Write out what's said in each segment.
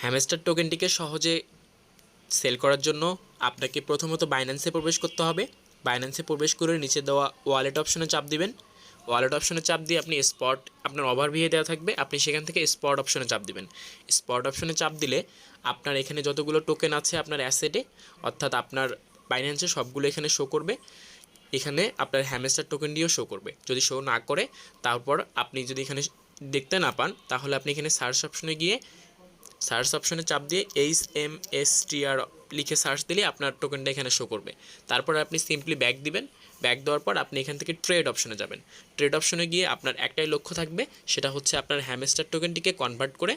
Hamster টোকেনটিকে সহজে sell করার জন্য আপনাকে প্রথমত বাইন্যান্সে প্রবেশ করতে হবে। বাইন্যান্সে প্রবেশ করে নিচে দেওয়া ওয়ালেট অপশনে চাপ দিবেন। ওয়ালেট অপশনে চাপ দিয়ে আপনি স্পট, আপনার ওভারভিউ দেওয়া থাকবে, আপনি সেখান থেকে স্পট অপশনে চাপ দিবেন। স্পট অপশনে চাপ দিলে আপনার এখানে যতগুলো টোকেন আছে আপনার অ্যাসেটে, অর্থাৎ আপনার বাইন্যান্সে, সবগুলো এখানে শো করবে। এখানে আপনার হ্যামস্টার টোকেনটিও শো করবে। যদি শো না করে, তারপর আপনি যদি এখানে দেখতে না পান, তাহলে আপনি এখানে সার্চ অপশনে গিয়ে সার্চ অপশনে চাপ দিয়ে HMSTR লিখে সার্চ দিলে আপনার টোকেনটা এখানে শো করবে। তারপর আপনি সিম্পলি ব্যাক দিবেন। ব্যাক দেওয়ার পর আপনি এখান থেকে ট্রেড অপশনে যাবেন। ট্রেড অপশনে গিয়ে আপনার একটাই লক্ষ্য থাকবে, সেটা হচ্ছে আপনার হ্যামস্টার টোকেনটিকে কনভার্ট করে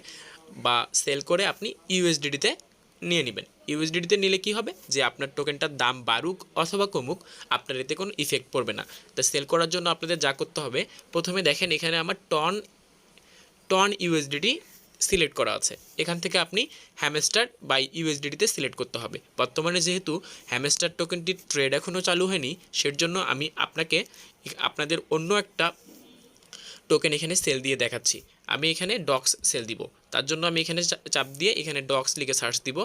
বা সেল করে আপনি ইউএসডিটিতে নিয়ে নেবেন। ইউএসডিটিতে নিলে কি হবে, যে আপনার টোকেনটার দাম বাড়ুক অথবা কমুক, আপনার এতে কোনো ইফেক্ট পড়বে না। তো সেল করার জন্য আপনাদের যা করতে হবে, প্রথমে দেখেন এখানে আমার টন ইউএসডিটি সিলেক্ট করা আছে। এখান থেকে আপনি হ্যামস্টার বাই ইউএসডিটিতে সিলেক্ট করতে হবে। বর্তমানে যেহেতু হ্যামস্টার টোকেনটির ট্রেড এখনও চালু হয়নি, সের জন্য আমি আপনাদের অন্য একটা টোকেন এখানে সেল দিয়ে দেখাচ্ছি। আমি এখানে ডক্স সেল দিব। তার জন্য আমি এখানে চাপ দিয়ে এখানে ডক্স লিখে সার্চ দিব,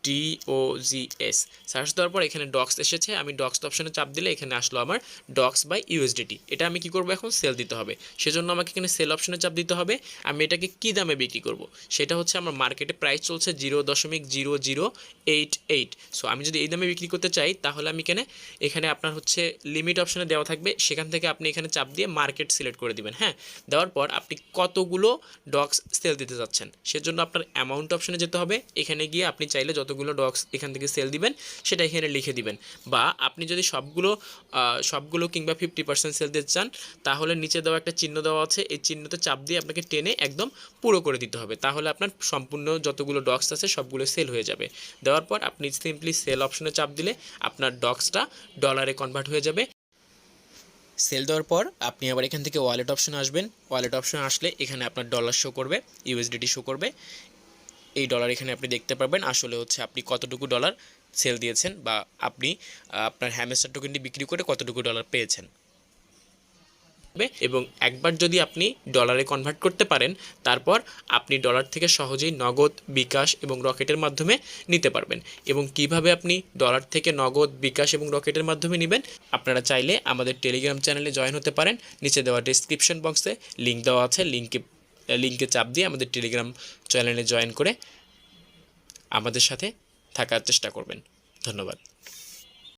DOGS। সার্চ দেওয়ার পর এখানে ডক্স এসেছে। আমি ডক্স অপশনে চাপ দিলে এখানে আসলো আমার ডক্স বাই ইউএসডিটি। এটা আমি কি করব, এখন সেল দিতে হবে। সেজন্য আমাকে এখানে সেল অপশনে চাপ দিতে হবে। আমি এটাকে কি দামে বিক্রি করব, সেটা হচ্ছে আমার মার্কেটে প্রাইস চলছে 0.0088। সো আমি যদি এই দামে বিক্রি করতে চাই, তাহলে আমি এখানে আপনার হচ্ছে লিমিট অপশনে দেওয়া থাকবে, সেখান থেকে আপনি এখানে চাপ দিয়ে মার্কেট সিলেক্ট করে দিবেন। হ্যাঁ, দেওয়ার পর আপনি কতগুলো ডক্স সেল দিতে যাচ্ছেন, সেজন্য আপনার অ্যামাউন্ট অপশনে যেতে হবে। এখানে গিয়ে আপনি চাইলে যতগুলো ডক্স এখান থেকে সেল দিবেন সেটা এখানে লিখে দিবেন। বা আপনি যদি সবগুলো কিংবা 50% সেল দিতে চান, তাহলে নিচে দেওয়া একটা চিহ্ন দেওয়া আছে, এই চিহ্নতে চাপ দিয়ে আপনাকে টেনে একদম পুরো করে দিতে হবে। তাহলে আপনার সম্পূর্ণ যতগুলো ডক্স আছে সবগুলো সেল হয়ে যাবে। দেওয়ার পর আপনি সিম্পলি সেল অপশনে চাপ দিলে আপনার ডক্সটা ডলারে কনভার্ট হয়ে যাবে। সেল দেওয়ার পর আপনি আবার এখান থেকে ওয়ালেট অপশনে আসবেন। ওয়ালেট অপশনে আসলে এখানে আপনার ডলার শো করবে, ইউএসডিটি শো করবে। এই ডলার এখানে আপনি দেখতে পারবেন আসলে হচ্ছে আপনি কতটুকু ডলার সেল দিয়েছেন, বা আপনি আপনার হ্যামস্টার টোকেনটি বিক্রি করে কতটুকু ডলার পেয়েছেন। এবং একবার যদি আপনি ডলারে কনভার্ট করতে পারেন, তারপর আপনি ডলার থেকে সহজেই নগদ, বিকাশ এবং রকেটের মাধ্যমে নিতে পারবেন। এবং কিভাবে আপনি ডলার থেকে নগদ, বিকাশ এবং রকেটের মাধ্যমে নেবেন, আপনারা চাইলে আমাদের টেলিগ্রাম চ্যানেলে জয়েন হতে পারেন। নিচে দেওয়া ডেসক্রিপশন বক্সে লিঙ্ক দেওয়া আছে, লিঙ্কে চাপ দিয়ে আমাদের টেলিগ্রাম চ্যানেলে জয়েন করে আমাদের সাথে থাকার চেষ্টা করবেন। ধন্যবাদ।